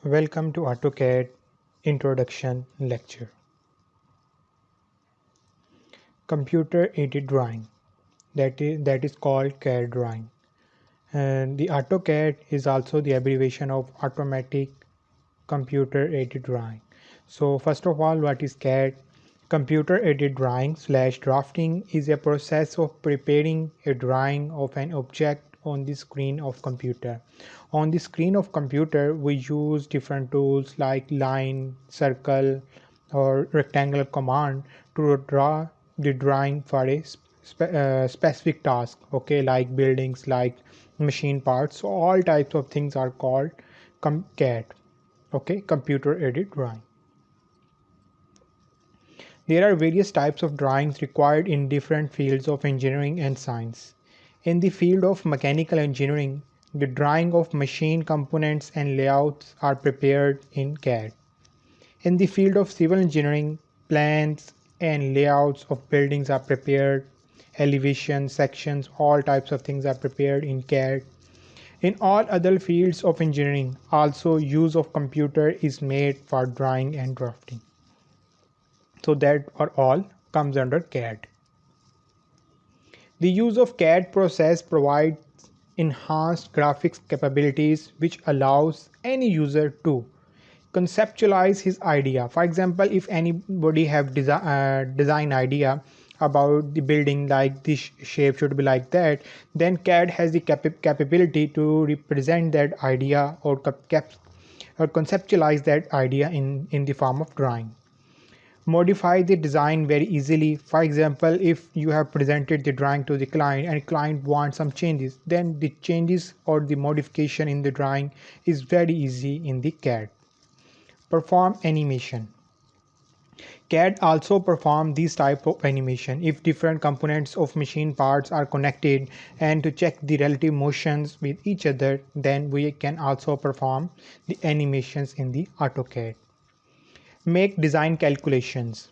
Welcome to AutoCAD Introduction Lecture. Computer aided drawing, that is called CAD drawing. And the AutoCAD is also the abbreviation of automatic computer aided drawing. So first of all, what is CAD? Computer aided drawing / drafting is a process of preparing a drawing of an object on the screen of computer. On the screen of computer, we use different tools like line, circle, or rectangle command to draw the drawing for a specific task. Okay, like buildings, like machine parts. So all types of things are called CAD. Okay, computer aided drawing. There are various types of drawings required in different fields of engineering and science. In the field of mechanical engineering, the drawing of machine components and layouts are prepared in CAD. In the field of civil engineering, plans and layouts of buildings are prepared, elevation, sections, all types of things are prepared in CAD. In all other fields of engineering, also use of computer is made for drawing and drafting. So that are all comes under CAD. The use of CAD process provides enhanced graphics capabilities which allows any user to conceptualize his idea. For example, if anybody have design idea about the building, like this shape should be like that, then CAD has the capability to represent that idea or conceptualize that idea in the form of drawing. Modify the design very easily. For example, if you have presented the drawing to the client and client wants some changes, then the changes or the modification in the drawing is very easy in the CAD. Perform animation. CAD also perform these type of animation if different components of machine parts are connected, and to check the relative motions with each other, then we can also perform the animations in the AutoCAD. Make design calculations.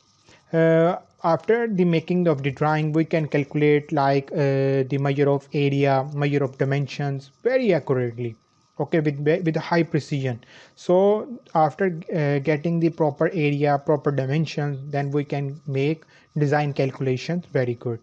After the making of the drawing, we can calculate like the measure of area, measure of dimensions very accurately, okay, with a high precision. So after getting the proper area, proper dimensions, then we can make design calculations very good.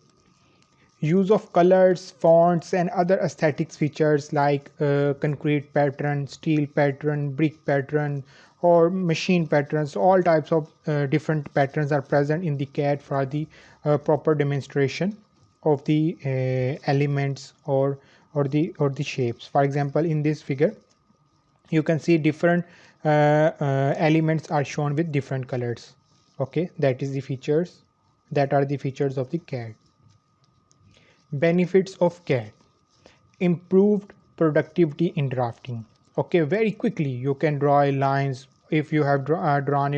Use of colors, fonts and other aesthetics features like concrete pattern, steel pattern, brick pattern or machine patterns. All types of different patterns are present in the CAD for the proper demonstration of the elements or the shapes. For example, in this figure you can see different elements are shown with different colors. Okay, that are the features of the CAD. Benefits of CAD: improved productivity in drafting. Okay, very quickly you can draw lines. If you have drawn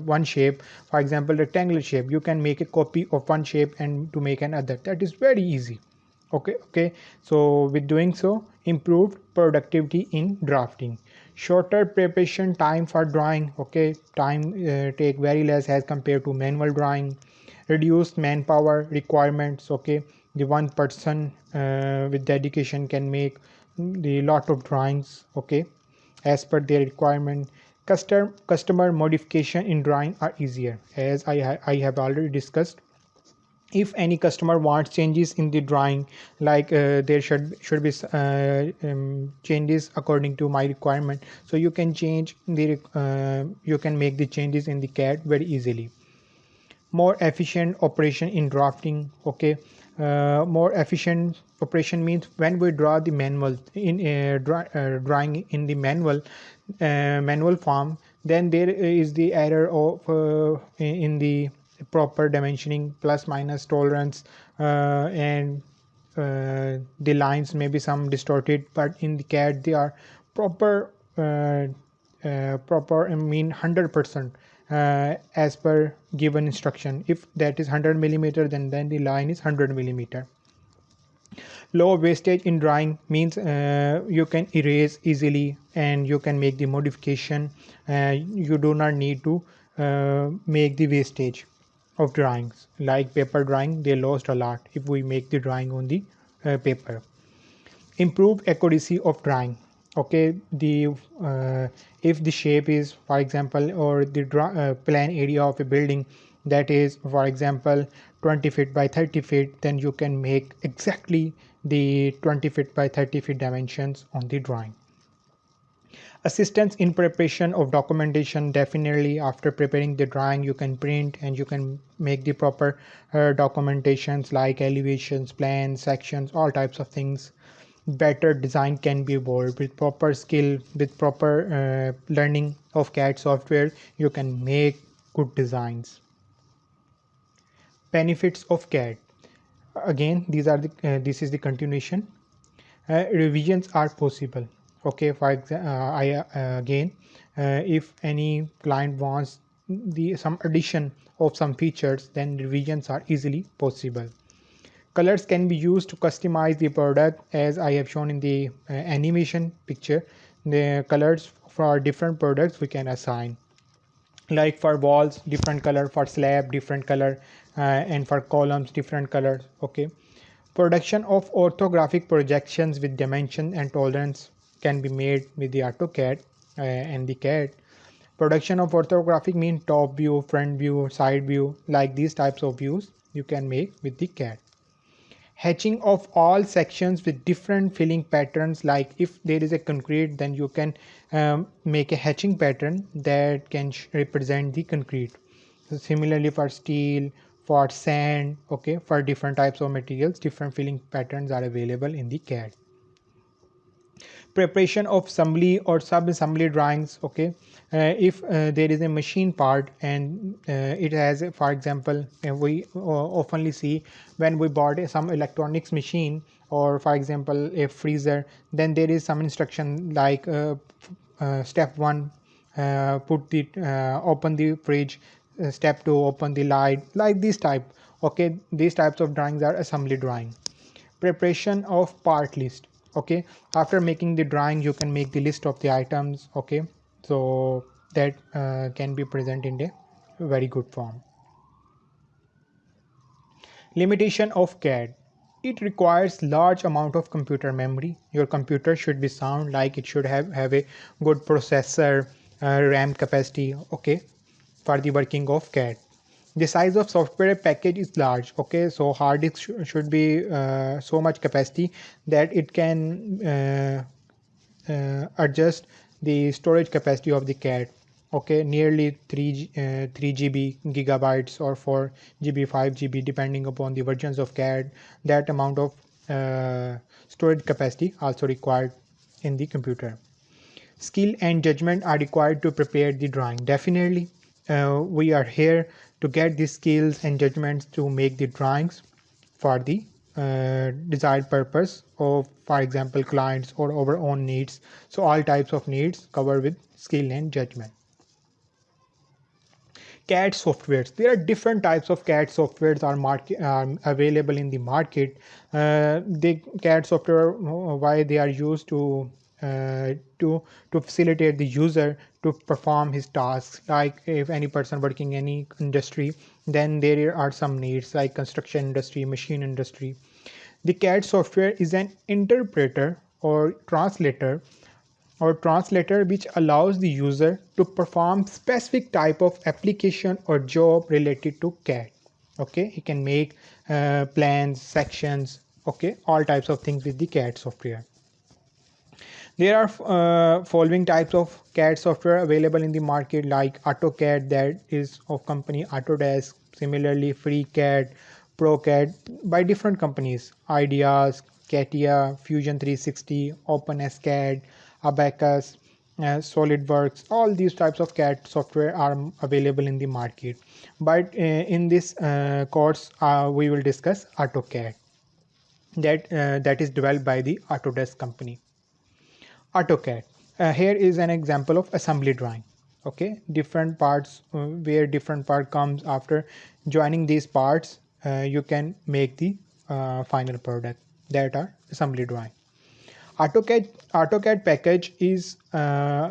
one shape, for example rectangular shape, you can make a copy of one shape and to make another. That is very easy. Okay, so with doing so, improved productivity in drafting. Shorter preparation time for drawing. Okay, time take very less as compared to manual drawing. Reduced manpower requirements. Okay, the one person with dedication can make the lot of drawings, okay, as per their requirement. Customer modification in drawing are easier, as I have already discussed. If any customer wants changes in the drawing, like there should be changes according to my requirement, so you can change the you can make the changes in the CAD very easily. More efficient operation in drafting. Okay, more efficient operation means when we draw the manual in drawing in the manual form, then there is the error of in the proper dimensioning, plus minus tolerance, and the lines may be some distorted, but in the CAD they are proper. Proper, I mean 100% as per given instruction. If that is 100 millimeter, then the line is 100 millimeter. Low wastage in drawing means you can erase easily and you can make the modification. You do not need to make the wastage of drawings. Like paper drawing, they lost a lot if we make the drawing on the paper. Improve accuracy of drawing. Okay, the if the shape is, for example, or the plan area of a building that is, for example, 20 feet by 30 feet, then you can make exactly the 20 feet by 30 feet dimensions on the drawing. Assistance in preparation of documentation: definitely after preparing the drawing you can print and you can make the proper documentations like elevations, plans, sections, all types of things. Better design can be evolved with proper skill, with proper learning of CAD software. You can make good designs. Benefits of CAD: again, these are the this is the continuation. Revisions are possible. Okay, for example, again, if any client wants the some addition of some features, then revisions are easily possible. Colors can be used to customize the product, as I have shown in the animation picture. The colors for different products we can assign, like for walls different color, for slab different color, and for columns different colors. Okay, production of orthographic projections with dimension and tolerance can be made with the AutoCAD and the CAD. Production of orthographic mean top view, front view, side view, like these types of views you can make with the CAD. Hatching of all sections with different filling patterns, like if there is a concrete, then you can make a hatching pattern that can represent the concrete. So similarly for steel, for sand, okay, for different types of materials, different filling patterns are available in the CAD. Preparation of assembly or sub-assembly drawings. Okay, if there is a machine part and it has, for example, we oftenly see when we bought some electronics machine, or for example a freezer, then there is some instruction like step 1, put the open the fridge, step 2, open the light, like this type. Okay, these types of drawings are assembly drawing. Preparation of part list. Okay, after making the drawing you can make the list of the items. Okay, so that can be present in a very good form. Limitation of CAD: it requires large amount of computer memory. Your computer should be sound, like it should have a good processor, RAM capacity, okay, for the working of CAD. The size of software package is large. Okay, so hard disk should be so much capacity that it can adjust the storage capacity of the CAD. Okay, nearly 3 GB gigabytes, or 4 GB, 5 GB, depending upon the versions of CAD. That amount of storage capacity also required in the computer. Skill and judgment are required to prepare the drawing. Definitely, we are here to get the skills and judgments to make the drawings for the desired purpose of, for example, clients or our own needs. So all types of needs covered with skill and judgment. CAD softwares. There are different types of CAD softwares are available in the market. The CAD software, why they are used to facilitate the user to perform his tasks. Like if any person working in any industry, then there are some needs like construction industry, machine industry. The CAD software is an interpreter or translator which allows the user to perform specific type of application or job related to CAD. Okay, he can make plans, sections, okay, all types of things with the CAD software. There are following types of CAD software available in the market, like AutoCAD, that is of company Autodesk. Similarly, FreeCAD, ProCAD by different companies: Ideas, CATIA, Fusion 360, OpenSCAD, Abacus, SolidWorks. All these types of CAD software are available in the market. But in this course, we will discuss AutoCAD, that is developed by the Autodesk company. AutoCAD. Here is an example of assembly drawing. Okay, different parts, where different part comes after joining these parts, you can make the final product, that are assembly drawing. AutoCAD package is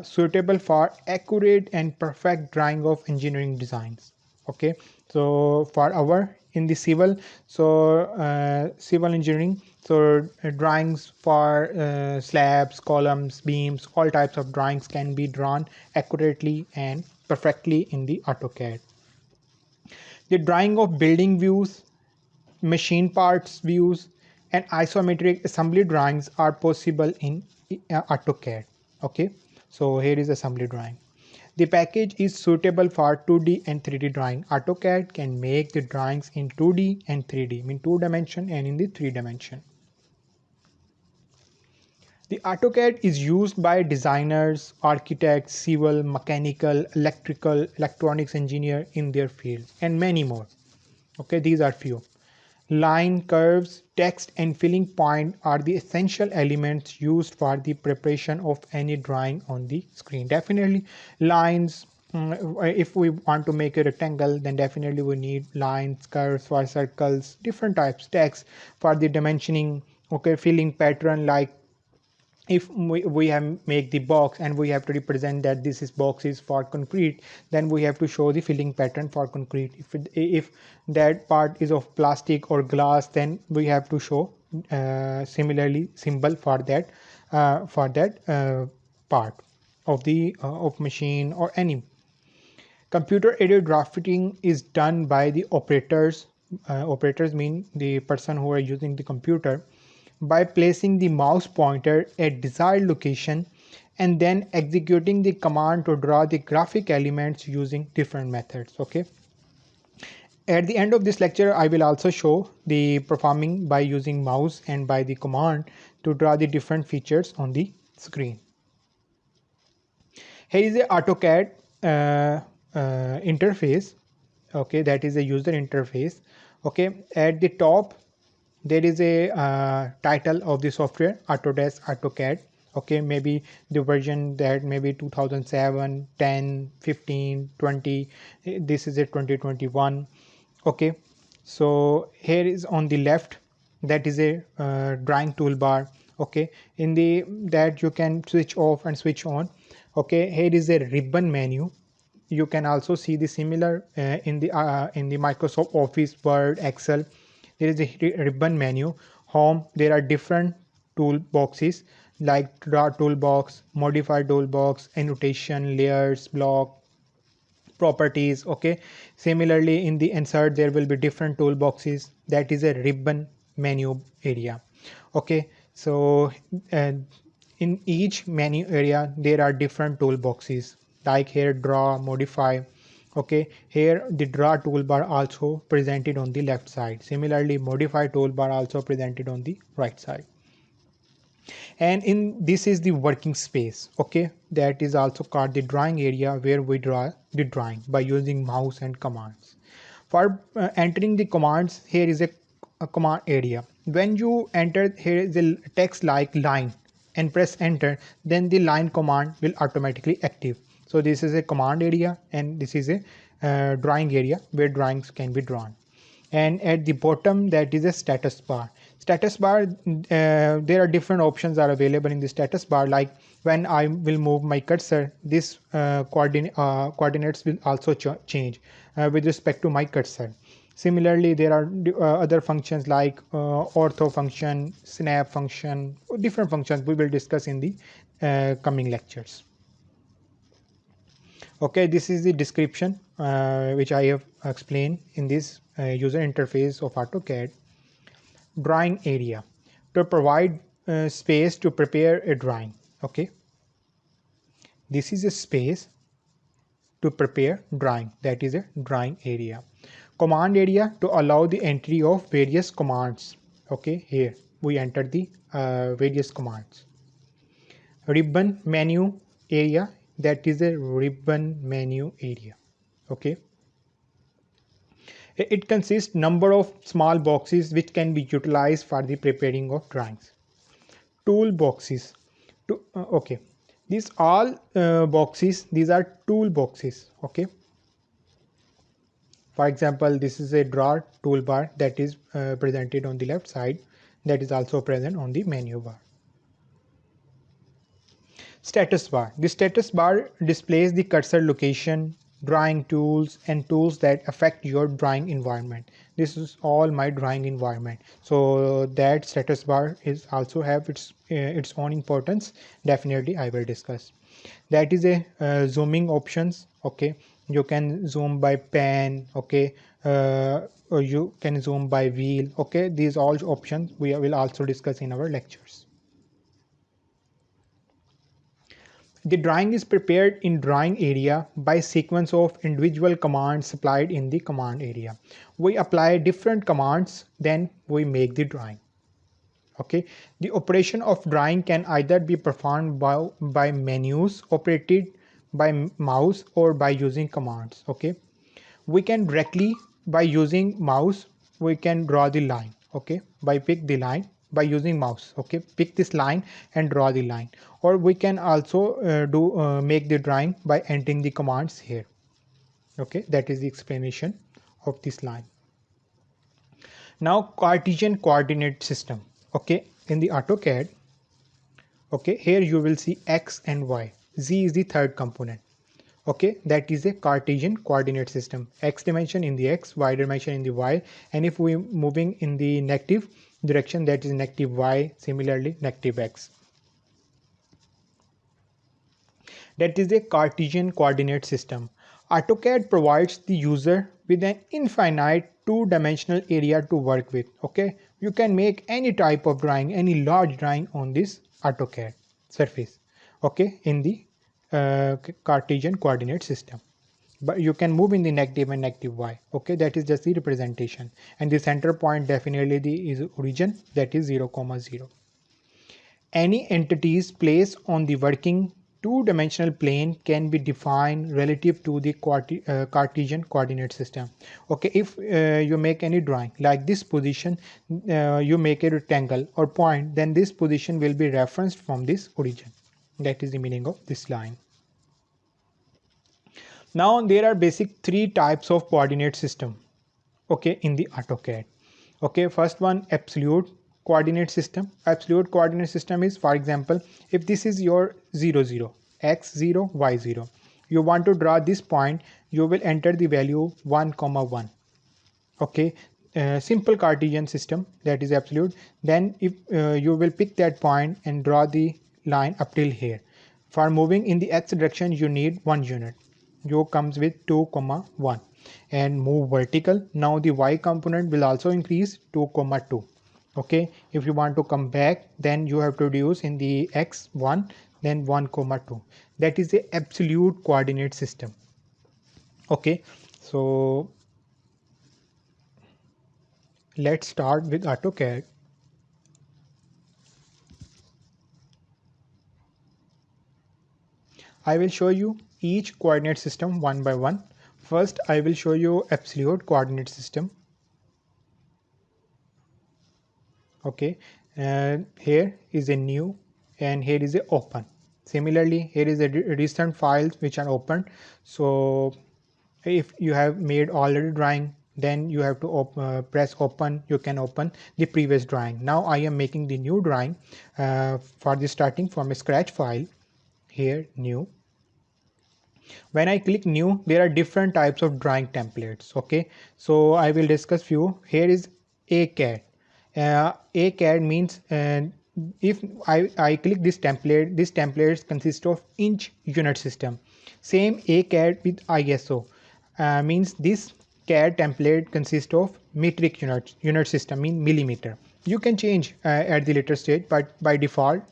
suitable for accurate and perfect drawing of engineering designs. Okay, so for our in the civil, so civil engineering, so drawings for slabs, columns, beams, all types of drawings can be drawn accurately and perfectly in the AutoCAD. The drawing of building views, machine parts views, and isometric assembly drawings are possible in AutoCAD. Okay, so here is assembly drawing. The package is suitable for 2D and 3D drawing. AutoCAD can make the drawings in 2D and 3D, mean 2 dimension and in the 3 dimension. The AutoCAD is used by designers, architects, civil, mechanical, electrical, electronics engineer in their fields, and many more. Okay, these are few. Line, curves, text, and filling point are the essential elements used for the preparation of any drawing on the screen. Definitely lines, if we want to make a rectangle, then definitely we need lines, curves for circles, different types, text for the dimensioning. Okay, filling pattern, like if we have make the box and we have to represent that this is box is for concrete, then we have to show the filling pattern for concrete. If that part is of plastic or glass, then we have to show similarly symbol for that part of the of machine or any. Computer aided drafting is done by the operators. Operators mean the person who are using the computer, by placing the mouse pointer at desired location and then executing the command to draw the graphic elements using different methods. Okay. At the end of this lecture, I will also show the performing by using mouse and by the command to draw the different features on the screen. Here is the AutoCAD interface. Okay, that is a user interface. Okay, at the top there is a title of the software, Autodesk AutoCAD. Okay, maybe the version that maybe 2007, 10, 15, 20. This is a 2021. Okay, so here is on the left, that is a drawing toolbar. Okay, in the that you can switch off and switch on. Okay, here is a ribbon menu. You can also see the similar in the Microsoft Office, Word, Excel. There is a ribbon menu. Home, there are different toolboxes like draw toolbox, modify toolbox, annotation, layers, block, properties. Okay, similarly in the insert there will be different toolboxes. That is a ribbon menu area. Okay, so in each menu area there are different toolboxes, like here draw, modify. Okay, here the draw toolbar also presented on the left side. Similarly, modify toolbar also presented on the right side. And in this is the working space. Okay, that is also called the drawing area, where we draw the drawing by using mouse and commands. For entering the commands, here is a command area. When you enter, here is a text like line and press enter, then the line command will automatically active. So this is a command area and this is a drawing area where drawings can be drawn. And at the bottom, that is a status bar. Status bar, there are different options are available in the status bar, like when I will move my cursor, this coordinates will also change with respect to my cursor. Similarly, there are other functions like ortho function, snap function, different functions we will discuss in the coming lectures. Okay, this is the description which I have explained in this user interface of AutoCAD. Drawing area, to provide space to prepare a drawing. Okay, this is a space to prepare drawing, that is a drawing area. Command area, to allow the entry of various commands. Okay, here we enter the various commands. Ribbon menu area, that is a ribbon menu area. Okay, it consists number of small boxes which can be utilized for the preparing of drawings. Tool boxes, okay, these all boxes, these are tool boxes. Okay, for example, this is a drawer toolbar that is presented on the left side, that is also present on the menu bar. Status bar, the status bar displays the cursor location, drawing tools, and tools that affect your drawing environment. This is all my drawing environment. So that status bar is also have its own importance. Definitely I will discuss. That is a zooming options. Okay, you can zoom by pen. Okay, or you can zoom by wheel. Okay, these all options we will also discuss in our lectures. The drawing is prepared in drawing area by sequence of individual commands supplied in the command area. We apply different commands, then we make the drawing. Okay, the operation of drawing can either be performed by menus, operated by mouse, or by using commands. Okay, we can directly by using mouse we can draw the line. Okay, by pick the line by using mouse. Okay, pick this line and draw the line, or we can also make the drawing by entering the commands here. Okay, that is the explanation of this line. Now Cartesian coordinate system. Okay, in the AutoCAD, okay, here you will see x and y. Z is the third component. Okay, that is a Cartesian coordinate system. X dimension in the x, y dimension in the y, and if we moving in the negative direction, that is negative y, similarly negative x. That is a Cartesian coordinate system. AutoCAD provides the user with an infinite two-dimensional area to work with. Okay, you can make any type of drawing, any large drawing on this AutoCAD surface. Okay, in the Cartesian coordinate system. But you can move in the negative and negative y. Okay, that is just the representation, and the center point definitely the is origin, that is 0, 0. Any entities placed on the working two-dimensional plane can be defined relative to the Cartesian coordinate system. Okay, if you make any drawing like this position, you make a rectangle or point, then this position will be referenced from this origin. That is the meaning of this line. Now there are basic three types of coordinate system. Okay, in the AutoCAD. Okay, first one, absolute coordinate system. Absolute coordinate system is, for example, if this is your 0, 0, x 0, y 0, you want to draw this point, you will enter the value 1, 1. Okay, simple Cartesian system, that is absolute. Then if you will pick that point and draw the line up till here. For moving in the x direction, you need 1 unit. You comes with 2, 1, and move vertical. Now the y component will also increase 2, 2. Okay, if you want to come back, then you have to reduce in the x 1, then 1, 2. That is the absolute coordinate system. Okay, so let's start with AutoCAD. I will show you each coordinate system one by one. First, I will show you absolute coordinate system. Okay, and here is a new and here is a open. Similarly, here is a recent files which are open. So if you have made already drawing, then you have to press open. You can open the previous drawing. Now I am making the new drawing for the starting from a scratch file. Here, new. When I click new, there are different types of drawing templates. Okay, so I will discuss few. Here is AutoCAD. AutoCAD means if I click this template consists of inch unit system. Same AutoCAD with ISO means this CAD template consists of metric unit system, mean millimeter. You can change at the later stage, but by default.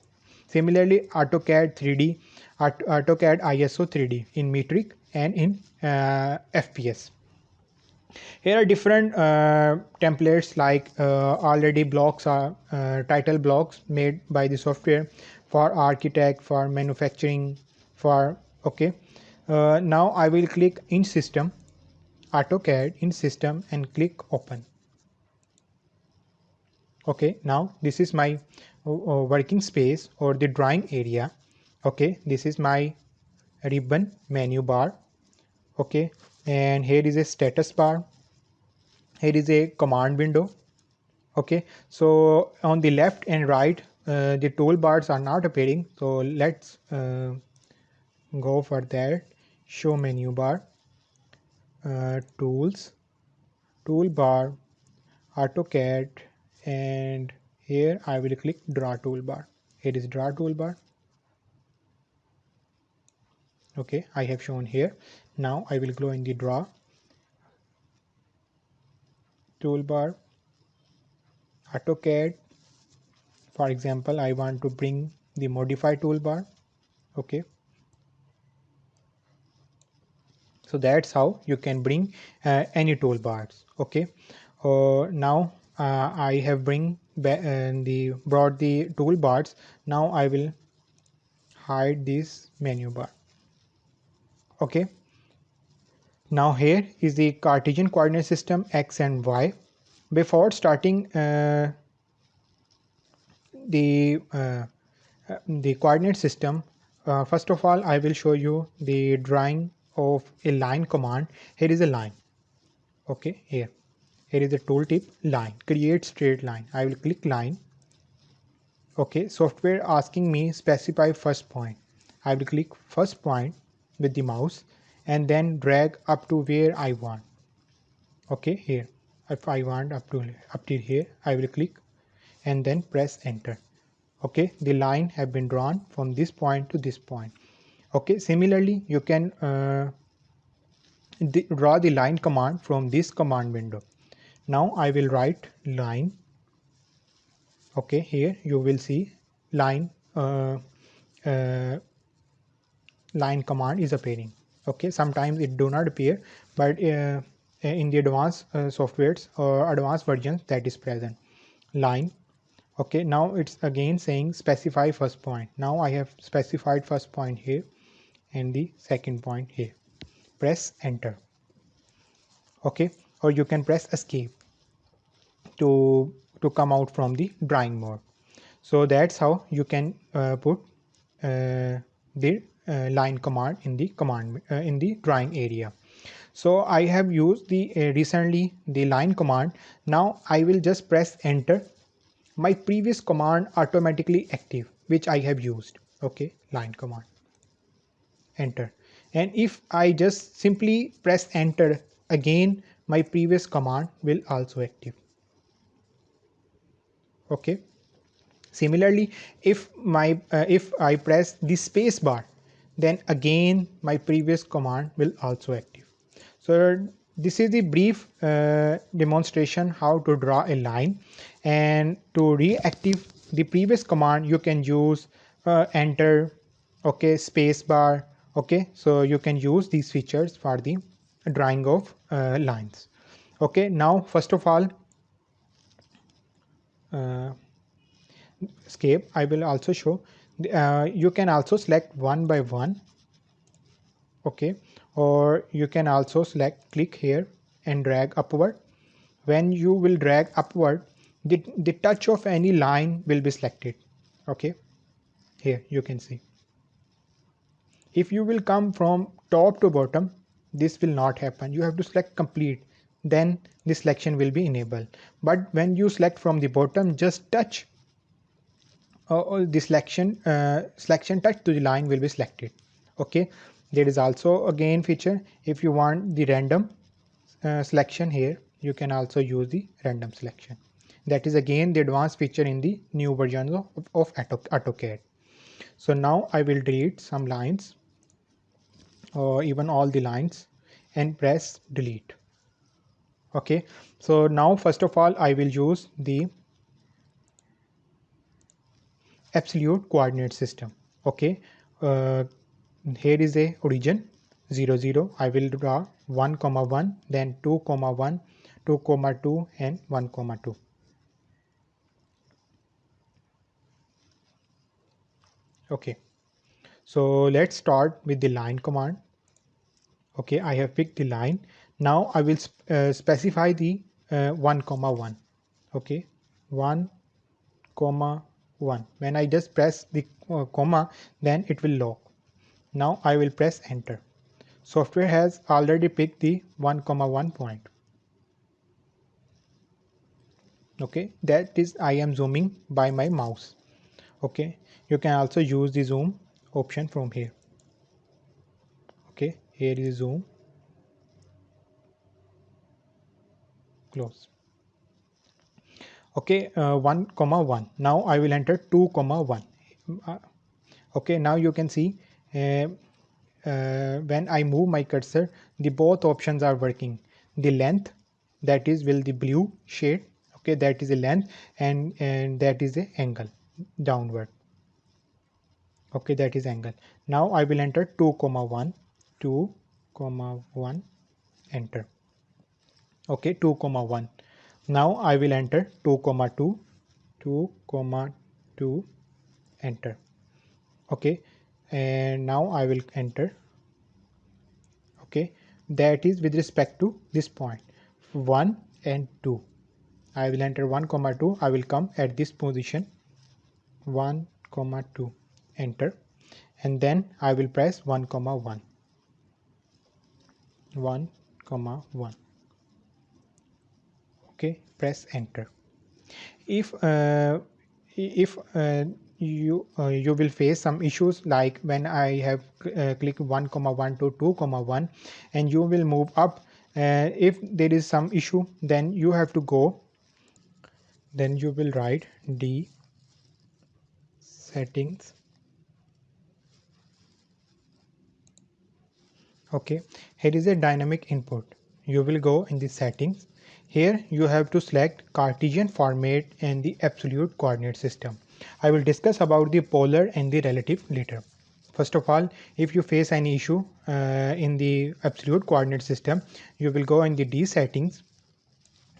Similarly, AutoCAD 3D, AutoCAD ISO 3D in metric and in FPS. Here are different templates like already blocks are title blocks made by the software for architect, for manufacturing, for okay. Now I will click in system, AutoCAD in system, and click open. Okay, now this is my working space or the drawing area. Okay, this is my ribbon menu bar. Okay, and here is a status bar. Here is a command window. Okay, so on the left and right the toolbars are not appearing, so let's go for that. Show menu bar. tools, toolbar, AutoCAD, and here I will click draw toolbar. Here is draw toolbar. Okay, I have shown here. Now I will go in the draw toolbar, AutoCAD. For example, I want to bring the modify toolbar. Okay, so that's how you can bring any toolbars. Okay, now I have brought the toolbars. Now I will hide this menu bar. Okay, now here is the Cartesian coordinate system X and Y. Before starting the coordinate system, first of all I will show you the drawing of a line command. Here is a line. Okay, here is the tooltip line, create straight line. I will click line. Okay, software asking me specify first point. I will click first point with the mouse and then drag up to where I want. Okay, here if I want up to here, I will click and then press enter. Okay, the line have been drawn from this point to this point. Okay, similarly you can draw the line command from this command window. Now I will write line. Okay, here you will see line uh, line command is appearing. Okay, sometimes it do not appear, but in the advanced softwares or advanced versions that is present line. Okay, now it's again saying specify first point. Now I have specified first point here and the second point here. Press enter. Okay, or you can press escape to come out from the drawing mode. So that's how you can put the line command in the in the drawing area. So I have used the recently the line command. Now I will just press enter. My previous command automatically active, which I have used. Okay, line command, enter. And if I just simply press enter again, my previous command will also active. Okay, similarly if I press the space bar, then again my previous command will also active. So this is the brief demonstration how to draw a line, and to reactive the previous command you can use enter, okay, space bar. Okay, so you can use these features for the drawing of lines. Okay, now first of all uh, escape. I will also show you can also select one by one. Okay, or you can also select click here and drag upward. When you will drag upward, the touch of any line will be selected. Okay, here you can see. If you will come from top to bottom, this will not happen. You have to select complete, then the selection will be enabled. But when you select from the bottom, just touch the selection touch to the line will be selected. Okay, there is also again feature, if you want the random selection, here you can also use the random selection. That is again the advanced feature in the new version of AutoCAD. So now I will delete some lines or even all the lines and press delete. Okay, so now first of all I will use the absolute coordinate system. Okay, uh, here is a origin 0 0. I will draw 1 comma 1, then 2 comma 1, 2 comma 2 and 1 comma 2. Okay, so let's start with the line command. Okay, I have picked the line. Now I will specify the 1 comma 1. Okay, 1 comma 1. When I just press the comma, then it will lock. Now I will press enter. Software has already picked the 1 comma 1 point. Okay, that is I am zooming by my mouse. Okay, you can also use the zoom option from here. Okay, here is zoom. close. Okay, 1 comma 1. Now I will enter 2 comma 1. Uh, okay, now you can see uh, when I move my cursor, the both options are working. The length, that is will the blue shade, okay, that is a length, and that is a angle downward. Okay, that is angle. Now I will enter 2 comma 1, 2 comma 1, enter. Okay, 2 comma 1. Now I will enter 2 comma 2, 2 comma 2, enter. Okay, and now I will enter. Okay, that is with respect to this point 1 and 2. I will enter 1 comma 2. I will come at this position 1 comma 2, enter, and then I will press 1 comma 1, 1 comma 1. Okay, press enter. If you will face some issues, like when I have clicked 1 comma 1 to 2 comma 1, and you will move up, if there is some issue, then you have to go, then you will write D settings. Okay, here is a dynamic input. You will go in the settings. Here you have to select Cartesian format and the absolute coordinate system. I will discuss about the polar and the relative later. First of all, if you face any issue in the absolute coordinate system, you will go in the D settings,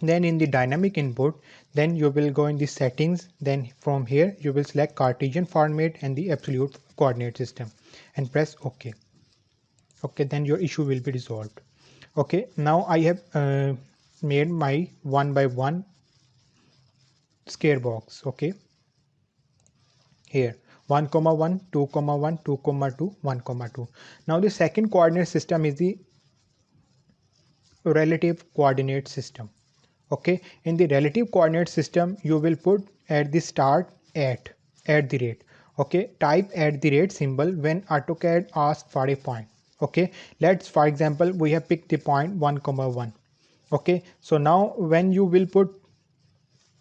then in the dynamic input, then you will go in the settings, then from here you will select Cartesian format and the absolute coordinate system and press OK. Okay, then your issue will be resolved. Okay, now I have made my 1 by 1 scare box. Okay, here 1 comma 1, 2 comma 1, 2 comma 2, 1 comma 2. Now the second coordinate system is the relative coordinate system. Okay, in the relative coordinate system you will put at the start at the rate. Okay, type at the rate symbol when AutoCAD asks for a point. Okay, let's, for example, we have picked the point 1 comma 1. Okay, so now when you will put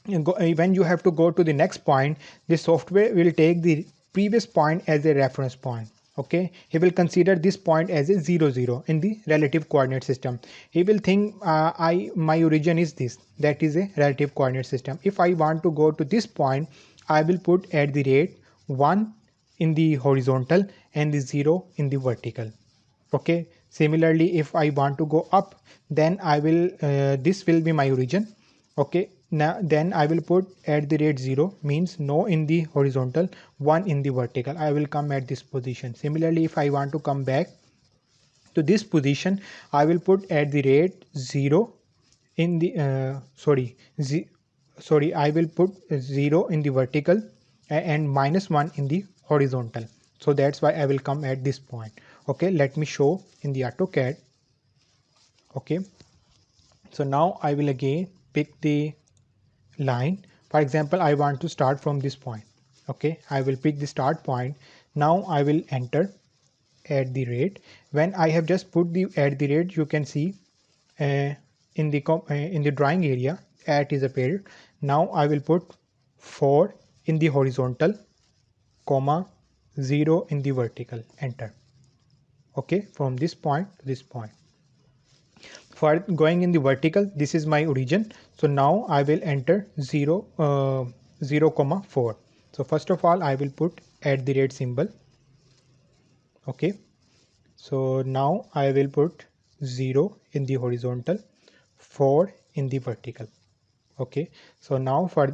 when you have to go to the next point, the software will take the previous point as a reference point. Okay, he will consider this point as a 0 0 in the relative coordinate system. He will think my origin is this, that is a relative coordinate system. If I want to go to this point, I will put at the rate 1 in the horizontal and the 0 in the vertical. Okay, similarly, if I want to go up, then I will this will be my origin. Okay, now then I will put at the rate 0, means no in the horizontal, 1 in the vertical. I will come at this position. Similarly, if I want to come back to this position, I will put at the rate 0 in the sorry, I will put 0 in the vertical and minus 1 in the horizontal. So that's why I will come at this point. Okay, let me show in the AutoCAD. Okay, so now I will again pick the line. For example, I want to start from this point. Okay, I will pick the start point. Now I will enter at the rate. When I have just put the at the rate, you can see in the drawing area at is appeared. Now I will put 4 in the horizontal, comma 0 in the vertical, enter. Okay, from this point to this point. For going in the vertical, this is my origin. So now I will enter 0 0 comma 4. So first of all I will put at the rate symbol. Okay, so now I will put 0 in the horizontal, 4 in the vertical. Okay, so now for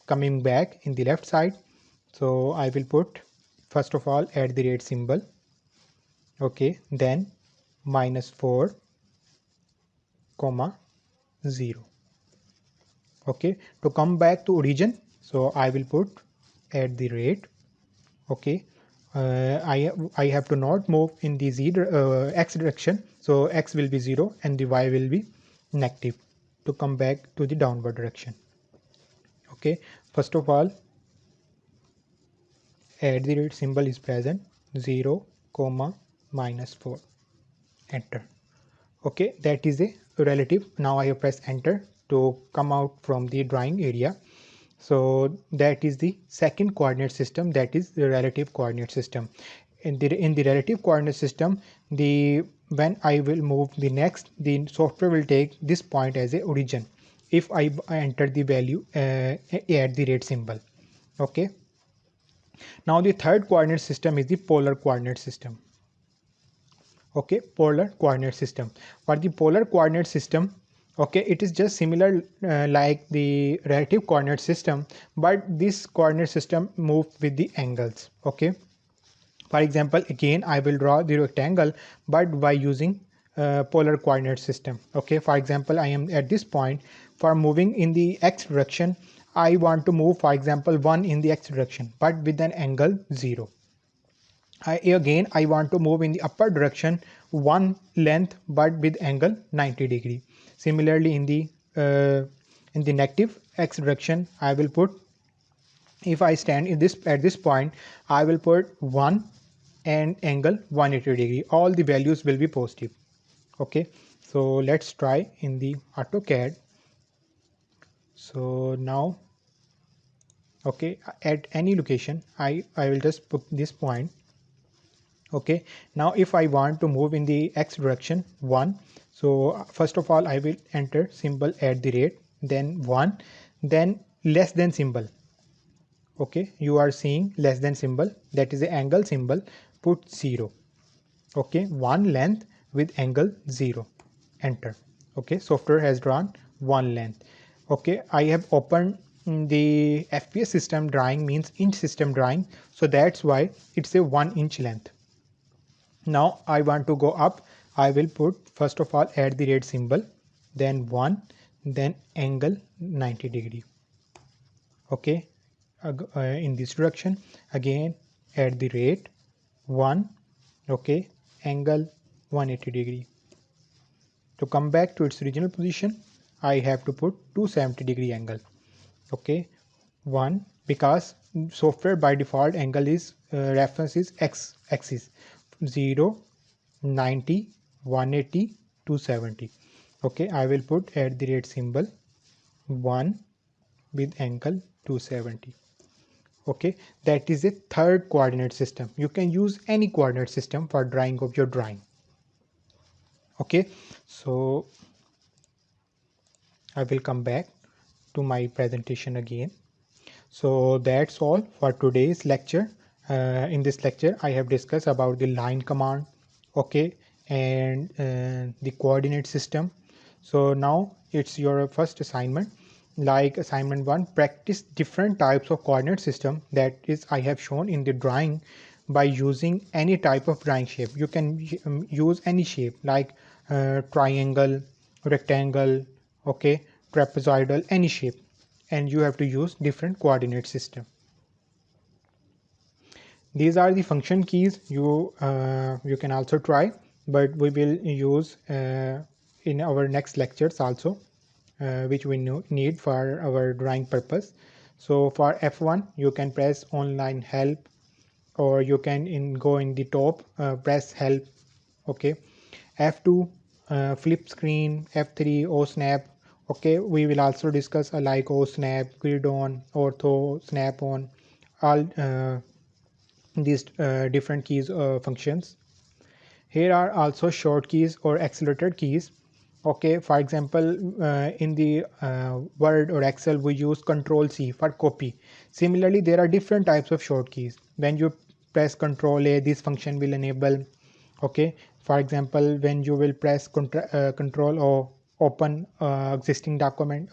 coming back in the left side, so I will put first of all at the rate symbol. Okay, then minus 4 comma 0. Okay, to come back to origin, so I will put at the rate. Okay, I have to not move in the x direction, so x will be 0 and the y will be negative to come back to the downward direction. Okay, first of all at the rate symbol is present, 0 comma minus 4, enter. Okay, that is a relative. Now I have pressed enter to come out from the drawing area. So that is the second coordinate system, that is the relative coordinate system. In the relative coordinate system, when I will move the next, the software will take this point as a origin if I enter the value at the rate symbol. Okay. Now the third coordinate system is the polar coordinate system. Okay, polar coordinate system. For the polar coordinate system, okay, it is just similar like the relative coordinate system, but this coordinate system moves with the angles. Okay, for example, again I will draw the rectangle but by using polar coordinate system. Okay, for example, I am at this point. For moving in the x direction, I want to move, for example, 1 in the x direction but with an angle 0. I want to move in the upper direction 1 length but with angle 90 degree. Similarly, in the negative x direction, I will put, if I stand in this at this point, I will put 1 and angle 180 degree. All the values will be positive. Okay, so let's try in the AutoCAD. So now, okay, at any location, I will just put this point. Okay, now if I want to move in the x direction 1, so first of all I will enter symbol at the rate, then 1, then less than symbol. Okay, you are seeing less than symbol, that is the angle symbol, put 0. Okay, 1 length with angle 0, enter. Okay, software has drawn 1 length. Okay, I have opened the FPS system drawing, means inch system drawing, so that's why it's a 1 inch length. Now I want to go up. I will put first of all at the rate symbol, then 1, then angle 90 degree. Okay, in this direction again at the rate 1. Okay, angle 180 degree. To come back to its original position, I have to put 270 degree angle. Okay, 1, because software by default angle is reference is x axis, 0, 90, 180, 270. Okay, I will put at the rate symbol 1 with angle 270. Okay, that is a third coordinate system. You can use any coordinate system for drawing of your drawing. Okay, so I will come back to my presentation again. So that's all for today's lecture. In this lecture I have discussed about the line command, okay, and the coordinate system. So now it's your first assignment. Like assignment 1, practice different types of coordinate system, that is I have shown in the drawing, by using any type of drawing shape. You can use any shape like triangle, rectangle, okay, trapezoidal, any shape, and you have to use different coordinate system. These are the function keys. You can also try, but we will use in our next lectures also, which we need for our drawing purpose. So for F1 you can press online help, or you can go in the top, press help. Okay, F2 flip screen, F3 O snap. Okay, we will also discuss like O snap, grid on, ortho, snap on, all these different keys functions. Here are also short keys or accelerated keys. Okay, for example, in the Word or Excel we use Control C for copy. Similarly, there are different types of short keys. When you press Control A, this function will enable. Okay, for example, when you will press Control O, open existing document,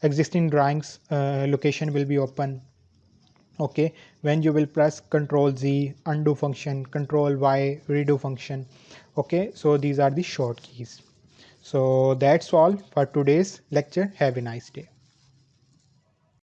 existing drawings location will be open. Okay, when you will press Control Z, undo function, Control Y, redo function. Okay, so these are the short keys. So that's all for today's lecture. Have a nice day.